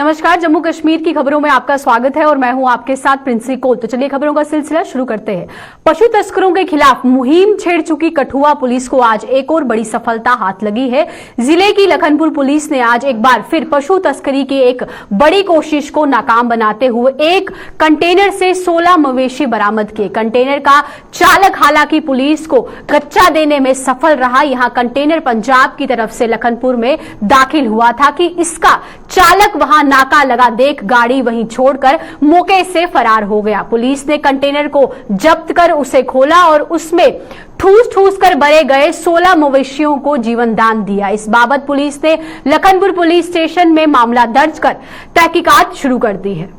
नमस्कार, जम्मू कश्मीर की खबरों में आपका स्वागत है और मैं हूं आपके साथ प्रिंसी कोल। तो चलिए खबरों का सिलसिला शुरू करते हैं। पशु तस्करों के खिलाफ मुहिम छेड़ चुकी कठुआ पुलिस को आज एक और बड़ी सफलता हाथ लगी है। जिले की लखनपुर पुलिस ने आज एक बार फिर पशु तस्करी की एक बड़ी कोशिश को नाकाम बनाते हुए एक कंटेनर से 16 मवेशी बरामद किए। कंटेनर का चालक हालांकि पुलिस को कच्चा देने में सफल रहा। यहां कंटेनर पंजाब की तरफ से लखनपुर में दाखिल हुआ था कि इसका चालक वहां नाका लगा देख गाड़ी वहीं छोड़कर मौके से फरार हो गया। पुलिस ने कंटेनर को जब्त कर उसे खोला और उसमें ठूस कर भरे गए 16 मवेशियों को जीवन दान दिया। इस बाबत पुलिस ने लखनपुर पुलिस स्टेशन में मामला दर्ज कर तहकीकात शुरू कर दी है।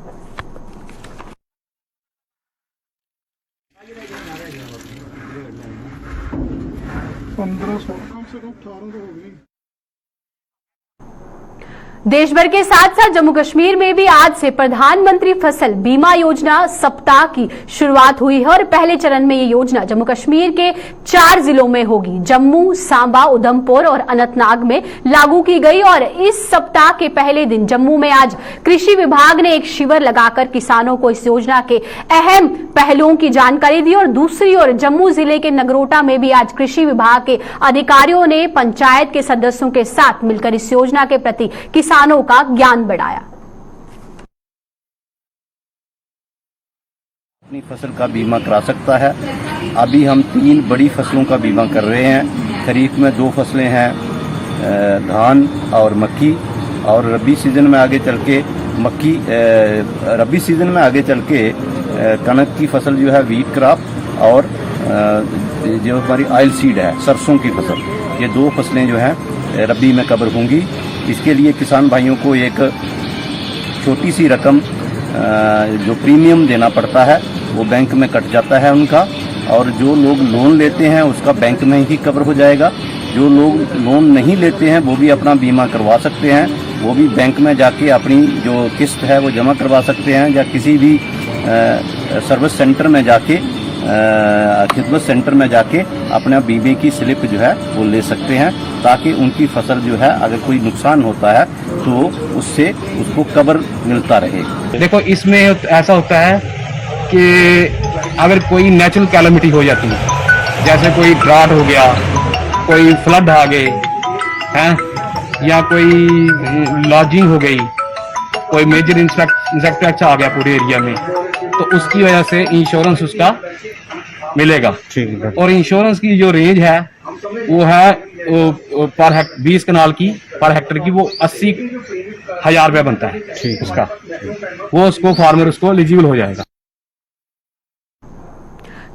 देश भर के साथ साथ जम्मू कश्मीर में भी आज से प्रधानमंत्री फसल बीमा योजना सप्ताह की शुरुआत हुई है और पहले चरण में ये योजना जम्मू कश्मीर के 4 जिलों में होगी। जम्मू, सांबा, उधमपुर और अनंतनाग में लागू की गई। और इस सप्ताह के पहले दिन जम्मू में आज कृषि विभाग ने एक शिविर लगाकर किसानों को इस योजना के अहम पहलुओं की जानकारी दी। और दूसरी ओर जम्मू जिले के नगरोटा में भी आज कृषि विभाग के अधिकारियों ने पंचायत के सदस्यों के साथ मिलकर इस योजना के प्रति किसानों का ज्ञान बढ़ाया। अपनी फसल का बीमा करा सकता है। अभी हम 3 बड़ी फसलों का बीमा कर रहे हैं। खरीफ में 2 फसलें हैं, धान और मक्की, और रबी सीजन में आगे चल के रबी सीजन में आगे चल के कनक की फसल जो है व्हीट क्रॉप, और जो हमारी ऑयल सीड है सरसों की फसल, ये 2 फसलें जो हैं रबी में कवर होंगी। इसके लिए किसान भाइयों को एक छोटी सी रकम जो प्रीमियम देना पड़ता है वो बैंक में कट जाता है उनका, और जो लोग लोन लेते हैं उसका बैंक में ही कवर हो जाएगा। जो लोग लोन नहीं लेते हैं वो भी अपना बीमा करवा सकते हैं, वो भी बैंक में जाके अपनी जो किस्त है वो जमा करवा सकते हैं, या किसी भी सर्विस सेंटर में जाके खिदमत सेंटर में जाके अपना बीमे की स्लिप जो है वो ले सकते हैं, ताकि उनकी फसल जो है अगर कोई नुकसान होता है तो उससे उसको कवर मिलता रहे। देखो, इसमें ऐसा होता है कि अगर कोई नेचुरल कैलामिटी हो जाती है, जैसे कोई ड्राट हो गया, कोई फ्लड आ गए हैं, या कोई लॉजिंग हो गई, कोई मेजर इंसेक्ट आ गया पूरे एरिया में, तो उसकी वजह से इंश्योरेंस उसका मिलेगा। ठीक है। और इंश्योरेंस की जो रेंज है वो है पर 20 कनाल की पर हेक्टर की, वो 80,000 रुपया बनता है। ठीक, उसका वो उसको फार्मर उसको एलिजिबल हो जाएगा।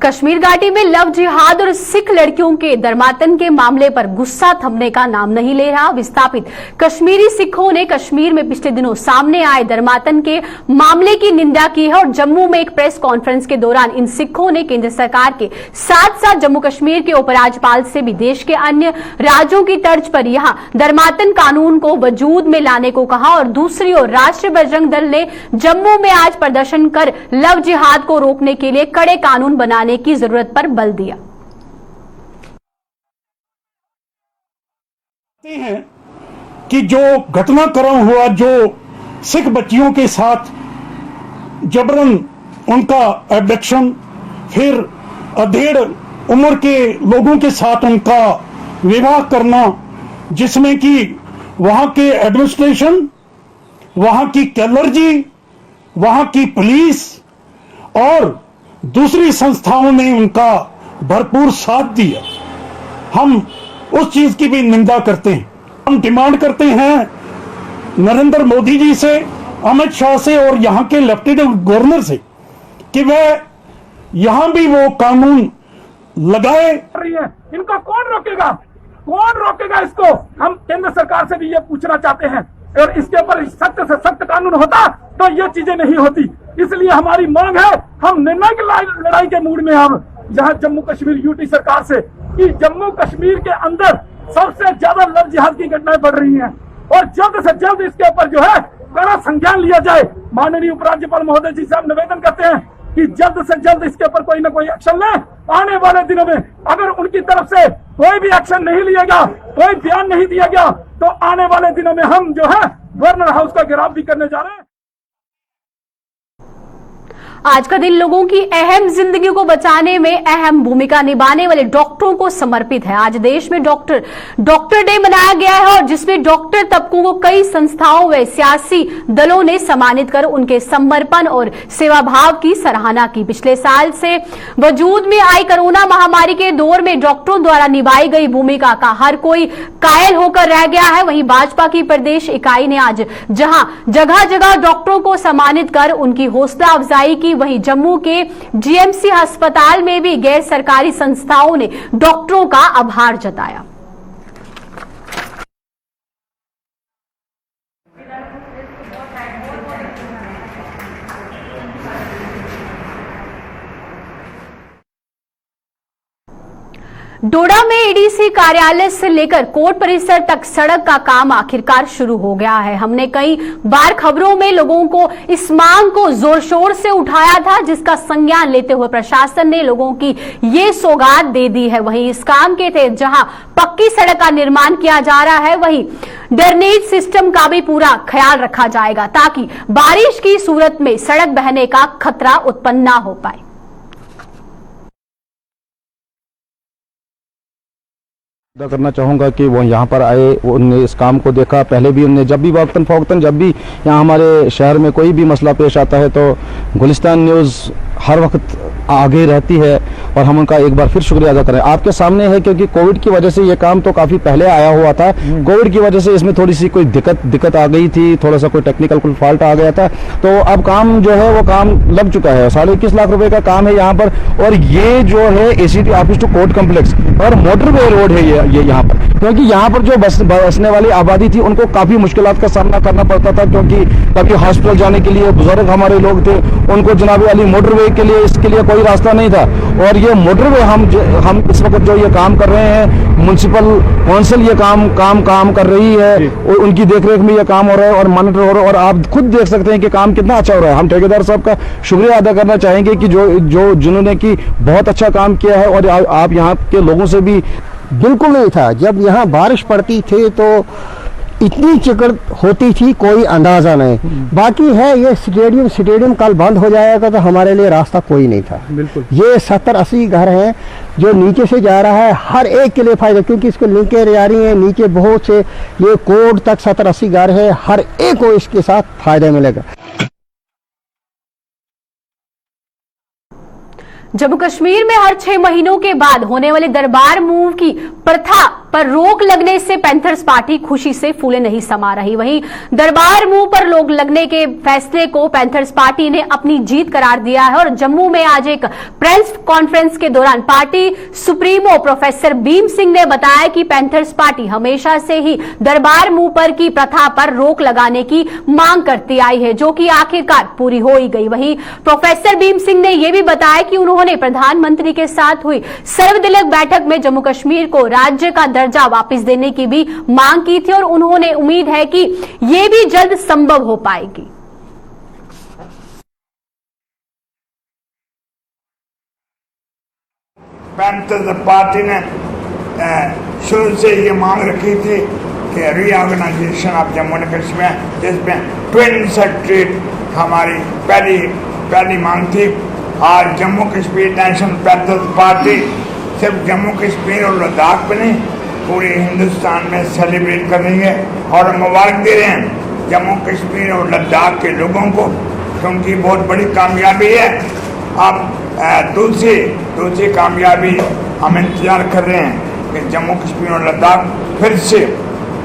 कश्मीर घाटी में लव जिहाद और सिख लड़कियों के दरमातन के मामले पर गुस्सा थमने का नाम नहीं ले रहा। विस्थापित कश्मीरी सिखों ने कश्मीर में पिछले दिनों सामने आए दरमातन के मामले की निंदा की है और जम्मू में एक प्रेस कॉन्फ्रेंस के दौरान इन सिखों ने केंद्र सरकार के साथ साथ जम्मू कश्मीर के उपराज्यपाल से भी देश के अन्य राज्यों की तर्ज पर यहां दरमातन कानून को वजूद में लाने को कहा। और दूसरी ओर राष्ट्रीय बजरंग दल ने जम्मू में आज प्रदर्शन कर लव जिहाद को रोकने के लिए कड़े कानून बनाने की जरूरत पर बल दिया। हैं कि जो घटनाक्रम हुआ, जो सिख बच्चियों के साथ जबरन उनका एब्डक्शन, फिर अधेड़ उम्र के लोगों के साथ उनका विवाह करना, जिसमें कि वहां के एडमिनिस्ट्रेशन, वहां की क्लर्जी, वहां की पुलिस और दूसरी संस्थाओं ने उनका भरपूर साथ दिया। हम उस चीज की भी निंदा करते हैं। हम डिमांड करते हैं नरेंद्र मोदी जी से, अमित शाह से और यहाँ के लेफ्टिनेंट गवर्नर से कि वह यहाँ भी वो कानून लगाए। इनको कौन रोकेगा? कौन रोकेगा इसको? हम केंद्र सरकार से भी ये पूछना चाहते हैं, और इसके ऊपर सख्त से सख्त कानून होता तो ये चीजें नहीं होती। इसलिए हमारी मांग है, हम निर्णायक लड़ाई के मूड में हम जहां जम्मू कश्मीर यूटी सरकार से कि जम्मू कश्मीर के अंदर सबसे ज्यादा लव जिहाद की घटनाएं बढ़ रही हैं, और जल्द से जल्द इसके ऊपर जो है कड़ा संज्ञान लिया जाए। माननीय उपराज्यपाल महोदय जी से हम निवेदन करते हैं कि जल्द से जल्द इसके ऊपर कोई न कोई एक्शन ले। आने वाले दिनों में अगर उनकी तरफ से कोई भी एक्शन नहीं लिएगा, कोई बयान नहीं दिया गया, तो आने वाले दिनों में हम जो है गवर्नर हाउस का घेराव भी करने जा रहे हैं। आज का दिन लोगों की अहम जिंदगी को बचाने में अहम भूमिका निभाने वाले डॉक्टरों को समर्पित है। आज देश में डॉक्टर डे मनाया गया है और जिसमें डॉक्टर तबकों को कई संस्थाओं व सियासी दलों ने सम्मानित कर उनके समर्पण और सेवा भाव की सराहना की। पिछले साल से वजूद में आई कोरोना महामारी के दौर में डॉक्टरों द्वारा निभाई गई भूमिका का हर कोई कायल होकर रह गया है। वहीं भाजपा की प्रदेश इकाई ने आज जहां जगह जगह डॉक्टरों को सम्मानित कर उनकी हौसला अफजाई की, वहीं जम्मू के जीएमसी अस्पताल में भी गैर सरकारी संस्थाओं ने डॉक्टरों का आभार जताया। डोडा में एडीसी कार्यालय से लेकर कोर्ट परिसर तक सड़क का काम आखिरकार शुरू हो गया है। हमने कई बार खबरों में लोगों को इस मांग को जोर शोर से उठाया था, जिसका संज्ञान लेते हुए प्रशासन ने लोगों की ये सौगात दे दी है। वहीं इस काम के तहत जहां पक्की सड़क का निर्माण किया जा रहा है, वहीं ड्रेनेज सिस्टम का भी पूरा ख्याल रखा जाएगा ताकि बारिश की सूरत में सड़क बहने का खतरा उत्पन्न न हो पाए। करना चाहूँगा कि वो यहाँ पर आए, उनने इस काम को देखा। पहले भी उनने जब भी वक्तन फ़ौक्तन जब भी यहाँ हमारे शहर में कोई भी मसला पेश आता है तो गुलिस्तान न्यूज़ हर वक्त आगे रहती है और हम उनका एक बार फिर शुक्रिया अदा करें। आपके सामने है क्योंकि कोविड की वजह से ये काम तो काफ़ी पहले आया हुआ था। कोविड की वजह से इसमें थोड़ी सी कोई दिक्कत आ गई थी, थोड़ा सा कोई टेक्निकल कोई फॉल्ट आ गया था, तो अब काम जो है वो काम लग चुका है। 21.5 लाख रुपए का काम है यहाँ पर और ये जो है ACT office to court complex और मोटरवे रोड है ये यहाँ पर, क्योंकि यहाँ पर जो बसने वाली आबादी थी उनको काफ़ी मुश्किलात का सामना करना पड़ता था, क्योंकि कभी हॉस्पिटल जाने के लिए बुजुर्ग हमारे लोग थे, उनको जनाबे वाली मोटरवे के लिए इसके लिए कोई रास्ता नहीं था। और ये मोटरवे हम इस वक्त जो ये काम कर रहे हैं, म्युनिसिपल काउंसिल ये काम कर रही है, उनकी देखरेख में ये काम हो रहा है और मॉनिटर हो रहा है और आप खुद देख सकते हैं कि काम कितना अच्छा हो रहा है। हम ठेकेदार साहब का शुक्रिया अदा करना चाहेंगे कि जिन्होंने की बहुत अच्छा काम किया है और आप यहाँ के लोगों से भी बिल्कुल नहीं था। जब यहाँ बारिश पड़ती थी तो इतनी चिकड़ होती थी कोई अंदाजा नहीं। बाकी है ये स्टेडियम कल बंद हो जाएगा तो हमारे लिए रास्ता कोई नहीं था। बिल्कुल ये 70-80 घर हैं जो नीचे से जा रहा है, हर एक के लिए फायदा, क्योंकि इसको लिंकें जा रही हैं नीचे बहुत से, ये कोर्ट तक 70-80 घर है, हर एक को इसके साथ फायदा मिलेगा। जम्मू कश्मीर में हर 6 महीनों के बाद होने वाले दरबार मूव की प्रथा पर रोक लगने से पैंथर्स पार्टी खुशी से फूले नहीं समा रही। वहीं दरबार मूव पर रोक लगने के फैसले को पैंथर्स पार्टी ने अपनी जीत करार दिया है और जम्मू में आज एक प्रेस कॉन्फ्रेंस के दौरान party supremo professor Bhim Singh ने बताया कि पैंथर्स पार्टी हमेशा से ही दरबार मूव पर की प्रथा पर रोक लगाने की मांग करती आई है, जो कि आखिरकार पूरी हो ही गई। वहीं प्रोफेसर भीम सिंह ने यह भी बताया कि उन्होंने प्रधानमंत्री के साथ हुई सर्वदलीय बैठक में जम्मू कश्मीर को राज्य का दर्जा वापस देने की भी मांग की थी और उन्होंने उम्मीद है कि यह भी जल्द संभव हो पाएगी। पैंथर्स पार्टी ने शुरू से ये मांग रखी थी कि reorganisation of Jammu and Kashmir, जिसमें ट्विन सेक्रेटरीट हमारी पहली मांग थी। आज Jammu Kashmir national panthers party सिर्फ जम्मू कश्मीर और लद्दाख में नहीं पूरे हिंदुस्तान में सेलिब्रेट कर रही है और मुबारक दे रहे हैं जम्मू कश्मीर और लद्दाख के लोगों को, क्योंकि बहुत बड़ी कामयाबी है। अब दूसरी कामयाबी हम इंतजार कर रहे हैं कि जम्मू कश्मीर और लद्दाख फिर से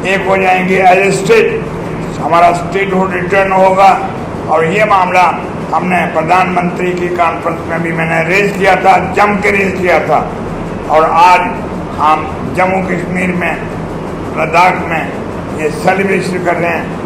एक हो जाएंगे एज ए स्टेट, हमारा स्टेट हुड रिटर्न होगा। और ये मामला हमने प्रधानमंत्री की कॉन्फ्रेंस में भी मैंने रेज किया था, जम के रेज किया था, और आज हम जम्मू कश्मीर में लद्दाख में ये सेलिब्रेशन कर रहे हैं।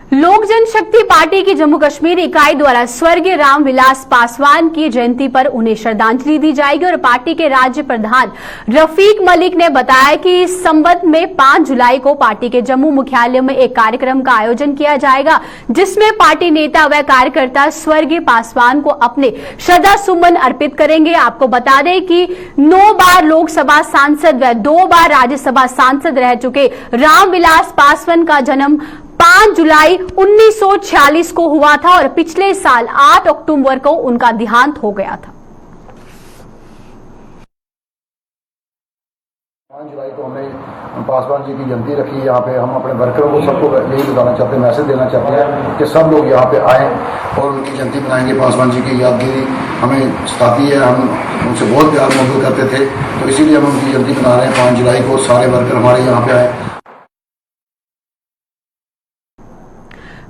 लोक जनशक्ति पार्टी की जम्मू कश्मीर इकाई द्वारा स्वर्गीय रामविलास पासवान की जयंती पर उन्हें श्रद्धांजलि दी जाएगी और पार्टी के राज्य प्रधान रफीक मलिक ने बताया कि इस संबंध में 5 जुलाई को पार्टी के जम्मू मुख्यालय में एक कार्यक्रम का आयोजन किया जाएगा, जिसमें पार्टी नेता व कार्यकर्ता स्वर्गीय पासवान को अपने श्रद्धा सुमन अर्पित करेंगे। आपको बता दें कि 9 बार लोकसभा सांसद व 2 बार राज्यसभा सांसद रह चुके रामविलास पासवान का जन्म 5 जुलाई 1946 को हुआ था और पिछले साल 8 अक्टूबर को उनका देहांत हो गया था। 5 जुलाई को हमने पासवान जी की जयंती रखी। यहाँ पे हम अपने वर्करों को सबको यही बताना चाहते हैं, मैसेज देना चाहते हैं कि सब लोग यहाँ पे आएँ और उनकी जयंती मनाएंगे। पासवान जी की यादगिरी हमें सताती है, हम उनसे बहुत प्यार मोहब्बत करते थे, तो इसीलिए हम उनकी जयंती मना रहे हैं 5 जुलाई को। सारे वर्कर हमारे यहाँ पे आए।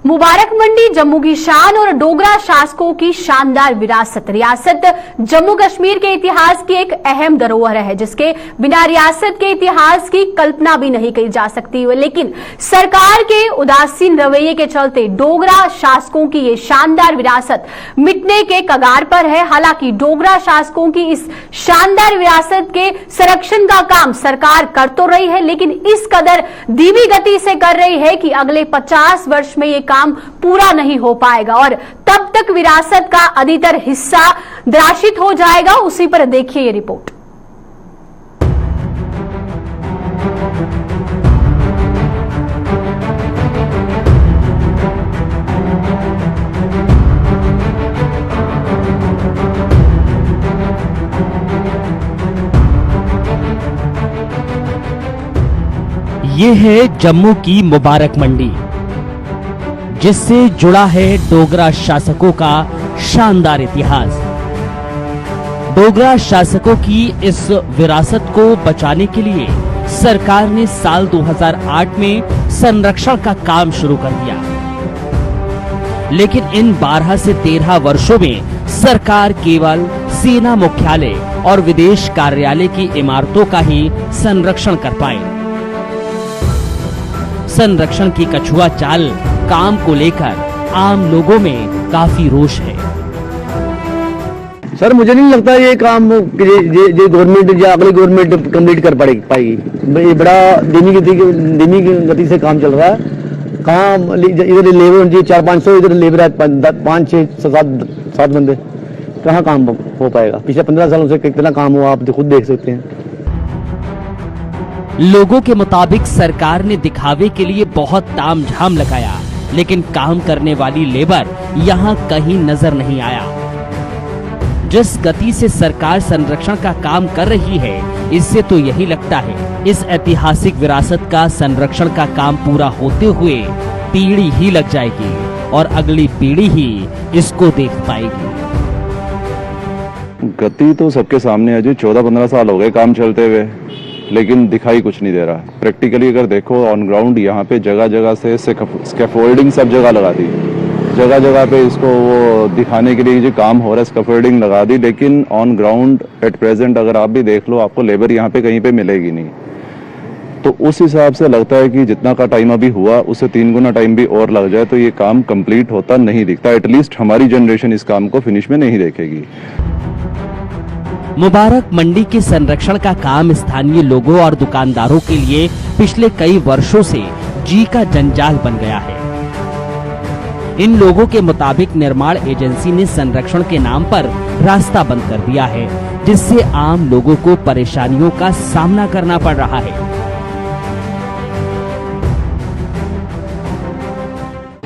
मुबारक मंडी जम्मू की शान और डोगरा शासकों की शानदार विरासत। रियासत जम्मू कश्मीर के इतिहास की एक अहम धरोहर है, जिसके बिना रियासत के इतिहास की कल्पना भी नहीं की जा सकती। लेकिन सरकार के उदासीन रवैये के चलते डोगरा शासकों की ये शानदार विरासत मिटने के कगार पर है। हालांकि डोगरा शासकों की इस शानदार विरासत के संरक्षण का काम सरकार कर तो रही है, लेकिन इस कदर धीमी गति से कर रही है कि अगले 50 वर्ष में ये काम पूरा नहीं हो पाएगा और तब तक विरासत का अधिकतर हिस्सा द्राशित हो जाएगा। उसी पर देखिए ये रिपोर्ट। ये है जम्मू की मुबारक मंडी, जिससे जुड़ा है डोगरा शासकों का शानदार इतिहास। डोगरा शासकों की इस विरासत को बचाने के लिए सरकार ने साल 2008 में संरक्षण का काम शुरू कर दिया, लेकिन इन 12 से 13 वर्षों में सरकार केवल सेना मुख्यालय और विदेश कार्यालय की इमारतों का ही संरक्षण कर पाई। संरक्षण की कछुआ चाल काम को लेकर आम लोगों में काफी रोष है। सर मुझे नहीं लगता ये काम ये गवर्नमेंट या अगली गवर्नमेंट कंप्लीट कर पाएगी। ये बड़ा धीमी गति से काम चल रहा है। काम इधर लेबर जी 400-500 इधर लेबर है 5-6-7 बंदे, कहाँ काम हो पाएगा? पिछले 15 सालों से कितना काम हुआ आप खुद देख सकते हैं। लोगों के मुताबिक सरकार ने दिखावे के लिए बहुत तामझाम लगाया, लेकिन काम करने वाली लेबर यहाँ कहीं नजर नहीं आया। जिस गति से सरकार संरक्षण का काम कर रही है, इससे तो यही लगता है इस ऐतिहासिक विरासत का संरक्षण का काम पूरा होते हुए पीढ़ी ही लग जाएगी और अगली पीढ़ी ही इसको देख पाएगी। गति तो सबके सामने है जी। 14-15 साल हो गए काम चलते हुए, लेकिन दिखाई कुछ नहीं दे रहा। प्रैक्टिकली अगर देखो ऑन ग्राउंड यहाँ पे जगह जगह से स्कैफोल्डिंग सब जगह लगा दी, जगह जगह पे इसको वो दिखाने के लिए जो काम हो रहा है स्कैफोल्डिंग लगा दी, लेकिन ऑन ग्राउंड एट प्रेजेंट अगर आप भी देख लो आपको लेबर यहाँ पे कहीं पे मिलेगी नहीं। तो उस हिसाब से लगता है कि जितना का टाइम अभी हुआ उससे 3 गुना टाइम भी और लग जाए तो ये काम कंप्लीट होता नहीं दिखता। एटलीस्ट हमारी जनरेशन इस काम को फिनिश में नहीं देखेगी। मुबारक मंडी के संरक्षण का काम स्थानीय लोगों और दुकानदारों के लिए पिछले कई वर्षों से जी का जंजाल बन गया है। इन लोगों के मुताबिक निर्माण एजेंसी ने संरक्षण के नाम पर रास्ता बंद कर दिया है, जिससे आम लोगों को परेशानियों का सामना करना पड़ रहा है।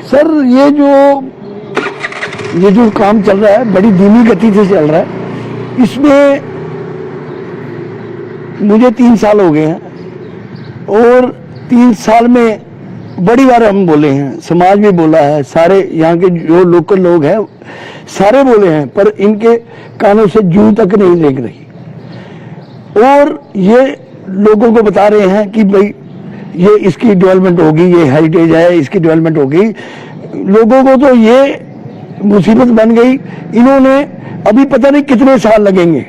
सर ये जो काम चल रहा है बड़ी धीमी गति से चल रहा है। इसमें मुझे 3 साल हो गए हैं और 3 साल में बड़ी बार हम बोले हैं, समाज भी बोला है, सारे यहाँ के जो लोकल लोग हैं सारे बोले हैं, पर इनके कानों से जूं तक नहीं लग रही। और ये लोगों को बता रहे हैं कि भाई ये इसकी डेवलपमेंट होगी, ये हेरिटेज है, इसकी डेवलपमेंट होगी। लोगों को तो ये मुसीबत बन गई। इन्होंने अभी पता नहीं कितने साल लगेंगे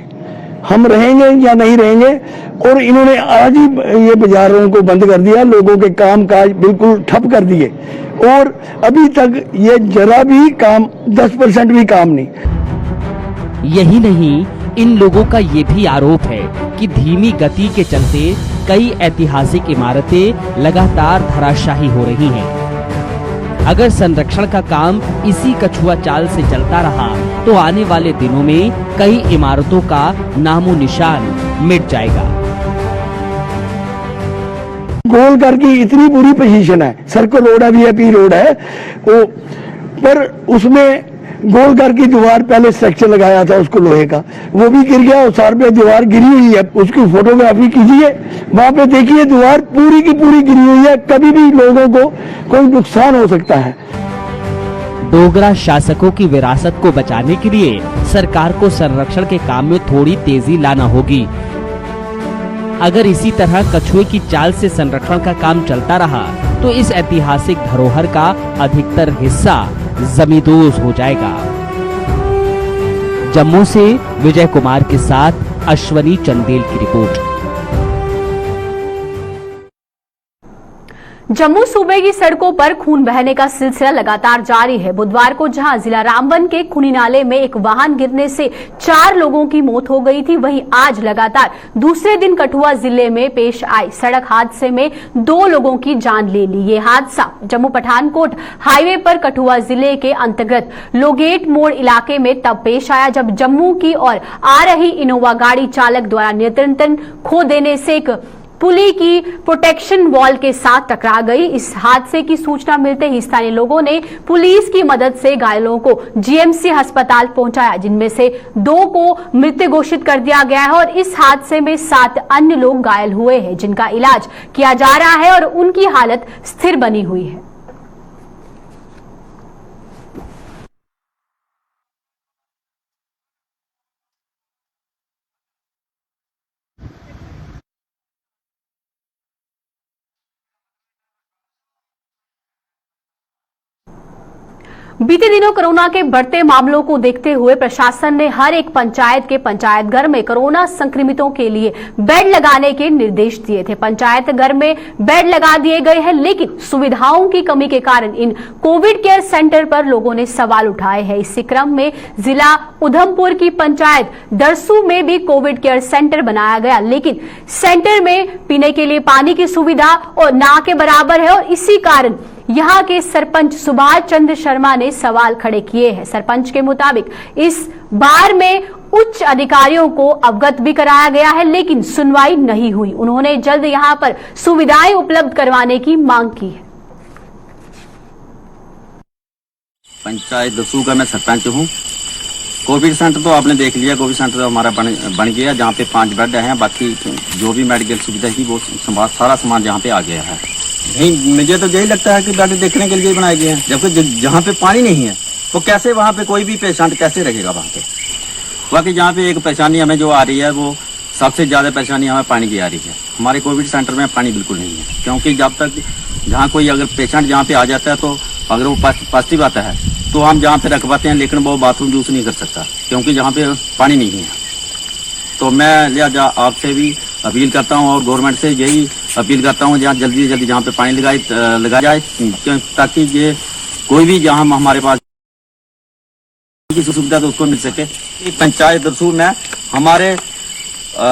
हम रहेंगे या नहीं रहेंगे। और इन्होंने आज ही ये बाजारों को बंद कर दिया, लोगों के काम काज बिल्कुल ठप कर दिए और अभी तक ये जरा भी काम 10% भी काम नहीं। यही नहीं, इन लोगों का ये भी आरोप है कि धीमी गति के चलते कई ऐतिहासिक इमारतें लगातार धराशायी हो रही हैं। अगर संरक्षण का काम इसी कछुआ चाल से चलता रहा तो आने वाले दिनों में कई इमारतों का नामो निशान मिट जाएगा। गोलघर की इतनी बुरी पोजीशन है, सर्कल रोड है, वीआईपी रोड है वो, पर उसमें गोलघर की दीवार पहले स्ट्रक्चर लगाया था उसको लोहे का, वो भी गिर गया और 4 पे दीवार गिरी हुई है। उसकी फोटोग्राफी कीजिए, वहां पे देखिए दीवार पूरी की पूरी गिरी हुई है, कभी भी लोगों को कोई नुकसान हो सकता है। डोगरा शासकों की विरासत को बचाने के लिए सरकार को संरक्षण के काम में थोड़ी तेजी लाना होगी। अगर इसी तरह कछुए की चाल से संरक्षण का काम चलता रहा तो इस ऐतिहासिक धरोहर का अधिकतर हिस्सा जमींदोज हो जाएगा। जम्मू से विजय कुमार के साथ अश्वनी चंदेल की रिपोर्ट। जम्मू सूबे की सड़कों पर खून बहने का सिलसिला लगातार जारी है। बुधवार को जहां जिला रामबन के खूनी नाले में एक वाहन गिरने से 4 लोगों की मौत हो गई थी, वहीं आज लगातार दूसरे दिन कठुआ जिले में पेश आए सड़क हादसे में 2 लोगों की जान ले ली। ये हादसा जम्मू पठानकोट हाईवे पर कठुआ जिले के अंतर्गत लोगेट मोड़ इलाके में तब पेश आया जब जम्मू की ओर आ रही इनोवा गाड़ी चालक द्वारा नियंत्रण खो देने से एक पुली की प्रोटेक्शन वॉल के साथ टकरा गई। इस हादसे की सूचना मिलते ही स्थानीय लोगों ने पुलिस की मदद से घायलों को जीएमसी अस्पताल पहुंचाया, जिनमें से 2 को मृत घोषित कर दिया गया है और इस हादसे में 7 अन्य लोग घायल हुए हैं, जिनका इलाज किया जा रहा है और उनकी हालत स्थिर बनी हुई है। बीते दिनों कोरोना के बढ़ते मामलों को देखते हुए प्रशासन ने हर एक पंचायत के पंचायत घर में कोरोना संक्रमितों के लिए बेड लगाने के निर्देश दिए थे। पंचायत घर में बेड लगा दिए गए हैं, लेकिन सुविधाओं की कमी के कारण इन कोविड केयर सेंटर पर लोगों ने सवाल उठाए हैं। इसी क्रम में जिला उधमपुर की पंचायत दरसू में भी कोविड केयर सेंटर बनाया गया, लेकिन सेंटर में पीने के लिए पानी की सुविधा और ना के बराबर है और इसी कारण यहां के सरपंच सुभाष चंद्र शर्मा ने सवाल खड़े किए हैं। सरपंच के मुताबिक इस बार में उच्च अधिकारियों को अवगत भी कराया गया है, लेकिन सुनवाई नहीं हुई। उन्होंने जल्द यहां पर सुविधाएं उपलब्ध करवाने की मांग की है। पंचायत दसू का मैं सरपंच हूं। कोविड सेंटर तो आपने देख लिया, कोविड सेंटर तो हमारा बन गया, जहाँ पे 5 बेड हैं। बाकी जो भी मेडिकल सुविधा थी वो सारा सामान जहाँ पे आ गया है। नहीं, मुझे तो यही लगता है कि बेड देखने के लिए बनाए गए हैं, जबकि जहाँ पे पानी नहीं है तो कैसे वहाँ पे कोई भी पेशेंट कैसे रहेगा वहाँ पे। बाकी जहाँ पे एक परेशानी हमें जो आ रही है वो सबसे ज्यादा परेशानी हमें पानी की आ रही है। हमारे कोविड सेंटर में पानी बिल्कुल नहीं है, क्योंकि जब तक जहाँ कोई अगर पेशेंट जहाँ पे आ जाता है तो अगर वो पॉजिटिव आता है तो हम जहाँ पे रखवाते हैं, लेकिन वो बाथरूम यूज नहीं कर सकता क्योंकि जहाँ पे पानी नहीं है। तो मैं लिहाजा आपसे भी अपील करता हूँ और गवर्नमेंट से यही अपील करता हूँ जहाँ जल्दी से जल्दी जहाँ पे पानी लगा जाए, ताकि ये कोई भी जहाँ हमारे पास की सुविधा तो उसको मिल सके। पंचायत दरसूल में हमारे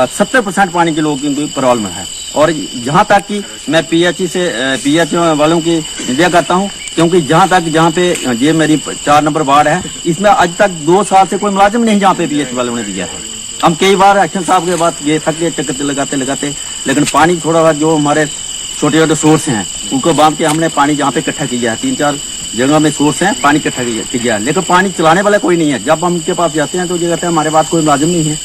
70% पानी के लोगों की प्रॉब्लम है और जहाँ तक कि मैं पीएच वालों की इंतजार करता हूँ, क्योंकि जहाँ पे ये मेरी 4 नंबर वार्ड है, इसमें आज तक 2 साल से कोई मुलाजिम नहीं जहाँ पे पीएच वालों ने दिया है। हम कई बार एक्शन साहब के बाद ये थक गए चक्कर लगाते, लेकिन पानी थोड़ा सा जो हमारे छोटे छोटे सोर्स हैं उनको बांध के हमने पानी जहाँ पे इकट्ठा किया है, 3-4 जगह में सोर्स हैं, पानी इकट्ठा किया है, लेकिन पानी चलाने वाला कोई नहीं है। जब हम उनके पास जाते हैं तो ये कहते हैं हमारे पास कोई मुलाजिम नहीं है।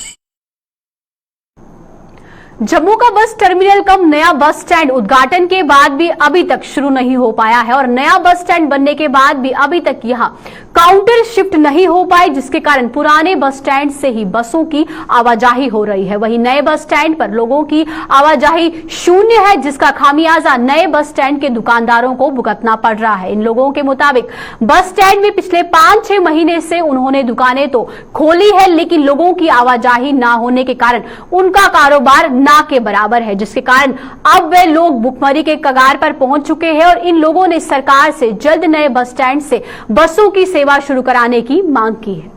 जम्मू का बस टर्मिनल कम नया बस स्टैंड उद्घाटन के बाद भी अभी तक शुरू नहीं हो पाया है और नया बस स्टैंड बनने के बाद भी अभी तक यहां काउंटर शिफ्ट नहीं हो पाए, जिसके कारण पुराने बस स्टैंड से ही बसों की आवाजाही हो रही है। वहीं नए बस स्टैंड पर लोगों की आवाजाही शून्य है, जिसका खामियाजा नए बस स्टैंड के दुकानदारों को भुगतना पड़ रहा है। इन लोगों के मुताबिक बस स्टैंड में पिछले 5-6 महीने से उन्होंने दुकानें तो खोली है, लेकिन लोगों की आवाजाही ना होने के कारण उनका कारोबार ना के बराबर है, जिसके कारण अब वे लोग भुखमरी के कगार पर पहुंच चुके हैं और इन लोगों ने सरकार से जल्द नए बस स्टैंड से बसों की सेवा शुरू कराने की मांग की है।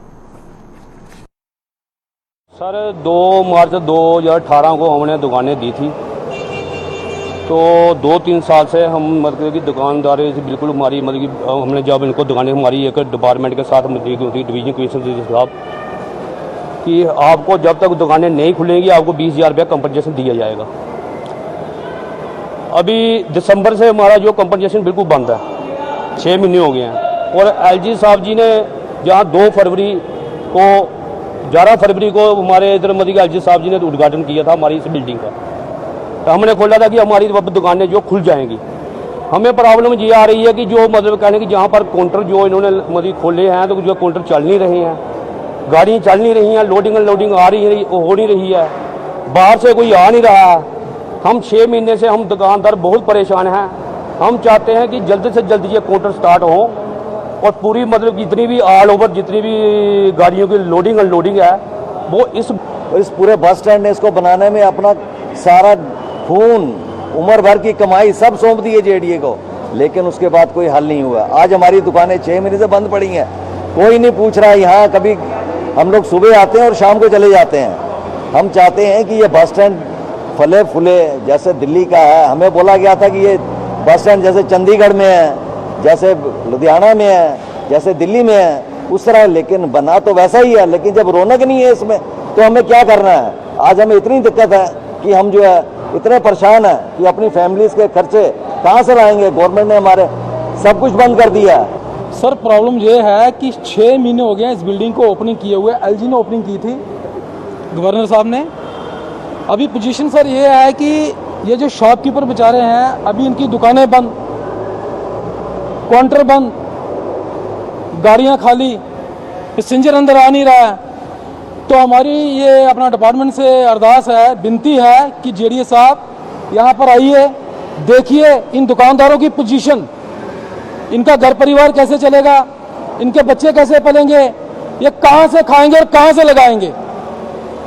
सर 2 मार्च 2018 को हमने दुकानें दी थी, तो 2-3 साल से हम मतलब कि दुकानदारी से बिल्कुल हमारी मतलब कि हमने जब इनको दुकानें हमारी एक डिपार्टमेंट के साथ डिवीजन क्वेश्चन साहब कि आपको जब तक दुकानें नहीं खुलेंगी आपको 20,000 रुपया कंपनसेशन दिया जाएगा। अभी दिसंबर से हमारा जो कंपनसेशन बिल्कुल बंद है, 6 महीने हो गए हैं। और एलजी साहब जी ने जहाँ 2 फरवरी को 11 फरवरी को हमारे इधर मतलब एलजी साहब जी ने उद्घाटन किया था हमारी इस बिल्डिंग का, तो हमने खोला था कि हमारी दुकानें जो खुल जाएंगी। हमें प्रॉब्लम ये आ रही है कि जो मतलब कहने की जहाँ पर काउंटर जो इन्होंने मतलब खोले हैं तो जो काउंटर चल नहीं रहे हैं, गाड़ियाँ चल नहीं रही हैं, लोडिंग अनलोडिंग हो नहीं रही है, बाहर से कोई आ नहीं रहा है। हम 6 महीने से हम दुकानदार बहुत परेशान हैं। हम चाहते हैं कि जल्द से जल्द ये काउंटर स्टार्ट हो और पूरी मतलब जितनी भी ऑल ओवर जितनी भी गाड़ियों की लोडिंग अनलोडिंग है वो इस पूरे बस स्टैंड ने इसको बनाने में अपना सारा खून उम्र भर की कमाई सब सौंप दी है जेडीए को, लेकिन उसके बाद कोई हल नहीं हुआ। आज हमारी दुकानें 6 महीने से बंद पड़ी हैं, कोई नहीं पूछ रहा। यहाँ कभी हम लोग सुबह आते हैं और शाम को चले जाते हैं। हम चाहते हैं कि ये बस स्टैंड फले फूले जैसे दिल्ली का है। हमें बोला गया था कि ये बस स्टैंड जैसे चंडीगढ़ में है, जैसे लुधियाना में है, जैसे दिल्ली में है, उस तरह, लेकिन बना तो वैसा ही है, लेकिन जब रौनक नहीं है इसमें तो हमें क्या करना है। आज हमें इतनी दिक्कत है कि हम जो है इतने परेशान हैं कि अपनी फैमिलीज के खर्चे कहाँ से लाएंगे। गवर्नमेंट ने हमारे सब कुछ बंद कर दिया है। सर प्रॉब्लम ये है कि 6 महीने हो गए इस बिल्डिंग को ओपनिंग किए हुए। एलजी ने ओपनिंग की थी, गवर्नर साहब ने। अभी पोजीशन सर ये है कि ये जो शॉपकीपर बेचारे हैं अभी इनकी दुकानें बंद, काउंटर बंद, गाड़ियां खाली, पैसेंजर अंदर आ नहीं रहा है। तो हमारी ये अपना डिपार्टमेंट से अरदास है, विनती है कि जेडीए साहब यहाँ पर आइए, देखिए इन दुकानदारों की पोजीशन, इनका घर परिवार कैसे चलेगा, इनके बच्चे कैसे पलेंगे, ये कहाँ से खाएंगे और कहाँ से लगाएंगे।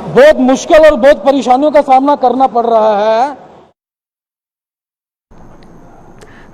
बहुत मुश्किल और बहुत परेशानियों का सामना करना पड़ रहा है।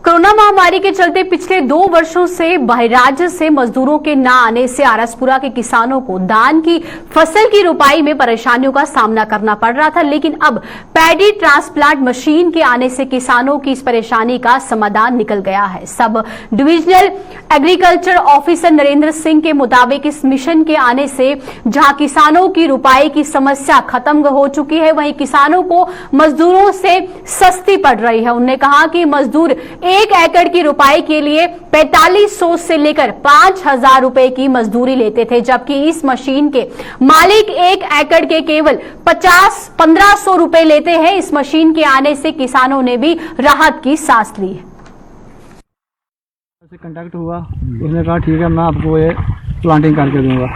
कोरोना महामारी के चलते पिछले 2 वर्षों से बहिर्राज्य से मजदूरों के न आने से आरसपुरा के किसानों को धान की फसल की रुपाई में परेशानियों का सामना करना पड़ रहा था, लेकिन अब पैडी ट्रांसप्लांट मशीन के आने से किसानों की इस परेशानी का समाधान निकल गया है। Sub divisional agriculture officer Narendra Singh के मुताबिक इस मिशन के आने से जहां किसानों की रुपाई की समस्या खत्म हो चुकी है, वहीं किसानों को मजदूरों से सस्ती पड़ रही है। उन्होंने कहा कि मजदूर 1 एकड़ की रुपाई के लिए 4500 से लेकर 5000 रुपए की मजदूरी लेते थे, जबकि इस मशीन के मालिक 1 एकड़ के केवल 1500 रुपए लेते हैं। इस मशीन के आने से किसानों ने भी राहत की सांस ली है। कांटेक्ट हुआ, उसने कहा ठीक है मैं आपको ये प्लांटिंग करके दूंगा,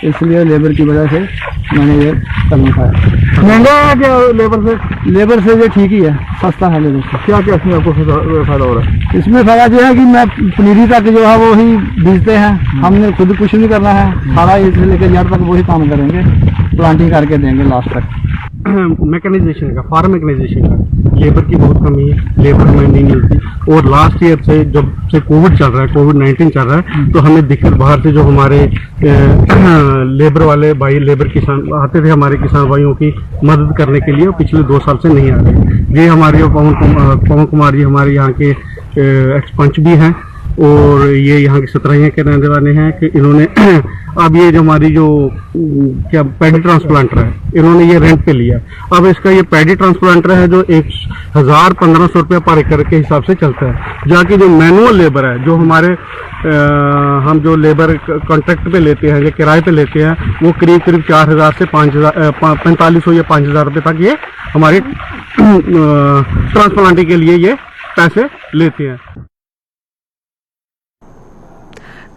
इसलिए लेबर की वजह से मैंने ये कदम उठाया। महंगा है क्या लेबर से ये ठीक ही है, सस्ता है लेबर से। क्या क्या इसमें आपको फायदा हो रहा है? इसमें फायदा ये है कि मैं पनीरी तक जो है वो ही बीजते हैं, हमने खुद कुछ नहीं करना है, सारा इससे लेकर जड़ तक वही काम करेंगे, प्लांटिंग करके देंगे लास्ट तक। मैकेनाइजेशन का, फार्म मैकेनाइजेशन का लेबर की बहुत कमी है, लेबर हमें नहीं मिलती। और लास्ट ईयर से जब से कोविड चल रहा है, कोविड-19 चल रहा है, तो हमें दिक्कत बाहर से जो हमारे लेबर वाले भाई, लेबर किसान आते थे हमारे किसान भाइयों की मदद करने के लिए, पिछले 2 साल से नहीं आ रहे। ये हमारे पवन कुमार जी हमारे यहाँ के एक्स पंच भी हैं, और ये यहाँ के सतराइया के रहने वाले हैं कि इन्होंने अब ये जो हमारी जो क्या पैडी ट्रांसप्लांटर है, इन्होंने ये रेंट पे लिया। अब इसका ये पैडी ट्रांसप्लांटर है जो 1,000-1,500 रुपया पर एकड़ के हिसाब से चलता है। जबकि जो मैनुअल लेबर है, जो हमारे हम जो लेबर कॉन्ट्रैक्ट पे लेते हैं या किराए पे लेते हैं, वो करीब 4,000 से 4,500 या 5,000 रुपये तक ये हमारे ट्रांसप्लांटिंग के लिए ये पैसे लेते हैं।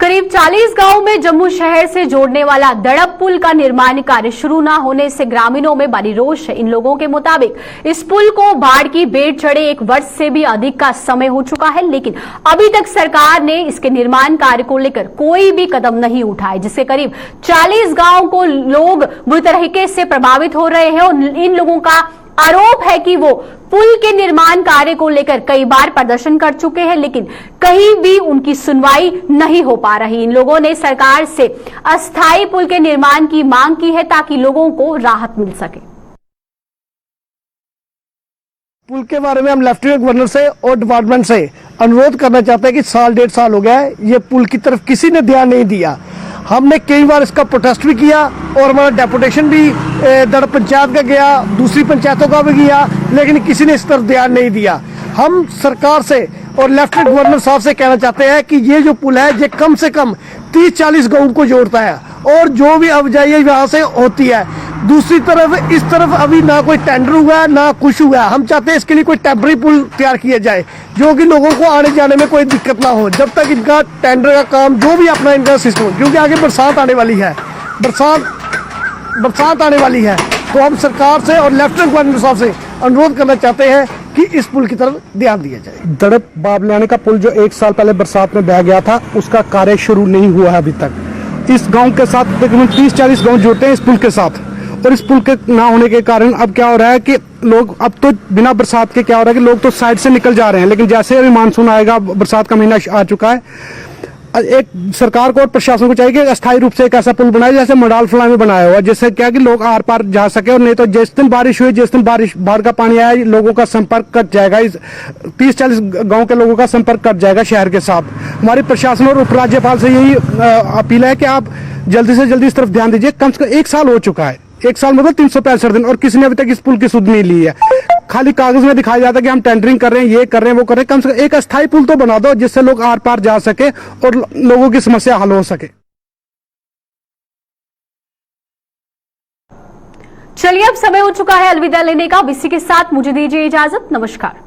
करीब 40 गांव में जम्मू शहर से जोड़ने वाला दड़प पुल का निर्माण कार्य शुरू न होने से ग्रामीणों में बनी रोष है। इन लोगों के मुताबिक इस पुल को बाढ़ की बेड़ चढ़े 1 वर्ष से भी अधिक का समय हो चुका है, लेकिन अभी तक सरकार ने इसके निर्माण कार्य को लेकर कोई भी कदम नहीं उठाए, जिससे करीब 40 गांव को लोग बुरी तरीके से प्रभावित हो रहे हैं। और इन लोगों का आरोप है कि वो पुल के निर्माण कार्य को लेकर कई बार प्रदर्शन कर चुके हैं, लेकिन कहीं भी उनकी सुनवाई नहीं हो पा रही। इन लोगों ने सरकार से अस्थायी पुल के निर्माण की मांग की है ताकि लोगों को राहत मिल सके। पुल के बारे में हम लेफ्टिनेंट गवर्नर से और डिपार्टमेंट से अनुरोध करना चाहते हैं कि 1.5 साल हो गया है, ये पुल की तरफ किसी ने ध्यान नहीं दिया। हमने कई बार इसका प्रोटेस्ट भी किया और हमारा डेपुटेशन भी दड़ पंचायत का गया, दूसरी पंचायतों का भी गया, लेकिन किसी ने इस तरफ ध्यान नहीं दिया। हम सरकार से और लेफ्टिनेंट गवर्नर साहब से कहना चाहते हैं कि ये जो पुल है ये कम से कम 30-40 गाँव को जोड़ता है और जो भी आवाजाही यहाँ से होती है। दूसरी तरफ इस तरफ अभी ना कोई टेंडर हुआ है ना कुछ हुआ है। हम चाहते हैं इसके लिए कोई टेम्पररी पुल तैयार किया जाए जो कि लोगों को आने जाने में कोई दिक्कत ना हो, जब तक इनका टेंडर का काम जो भी अपना इनका सिस्टम, क्योंकि आगे बरसात आने वाली है, बरसात आने वाली है। तो हम सरकार से और लेफ्टिनेंट गवर्नर साहब से अनुरोध करना चाहते हैं कि इस पुल की तरफ ध्यान दिया जाए। दड़प बाबलाने का पुल जो 1 साल पहले बरसात में बह गया था, उसका कार्य शुरू नहीं हुआ है अभी तक। इस गांव के साथ तकरीबन 30-40 गांव जुड़ते हैं इस पुल के साथ, और इस पुल के ना होने के कारण अब क्या हो रहा है कि लोग अब तो बिना बरसात के क्या हो रहा है कि लोग तो साइड से निकल जा रहे हैं, लेकिन जैसे अभी मानसून आएगा, बरसात का महीना आ चुका है, एक सरकार को और प्रशासन को चाहिए कि अस्थायी रूप से एक ऐसा पुल बनाए जैसे मंडाल फला में बनाया हुआ, जिससे क्या कि लोग आर पार जा सके। और नहीं तो जिस दिन बारिश हुई, जिस दिन बाढ़ का पानी आया, लोगों का संपर्क कट जाएगा, इस 30-40 गांव के लोगों का संपर्क कट जाएगा शहर के साथ। हमारी प्रशासन और उपराज्यपाल से यही अपील है कि आप जल्दी से जल्दी इस तरफ ध्यान दीजिए। कम से कम 1 साल हो चुका है, 1 साल मतलब 365 दिन, और किसी ने अभी तक इस पुल की सुध नहीं ली है। खाली कागज में दिखाया जाता है कि हम टेंडरिंग कर रहे हैं, ये कर रहे हैं, वो कर रहे हैं। कम से कम एक अस्थायी पुल तो बना दो जिससे लोग आर पार जा सके और लोगों की समस्या हल हो सके। चलिए अब समय हो चुका है अलविदा लेने का। इसी के साथ मुझे दीजिए इजाजत। नमस्कार।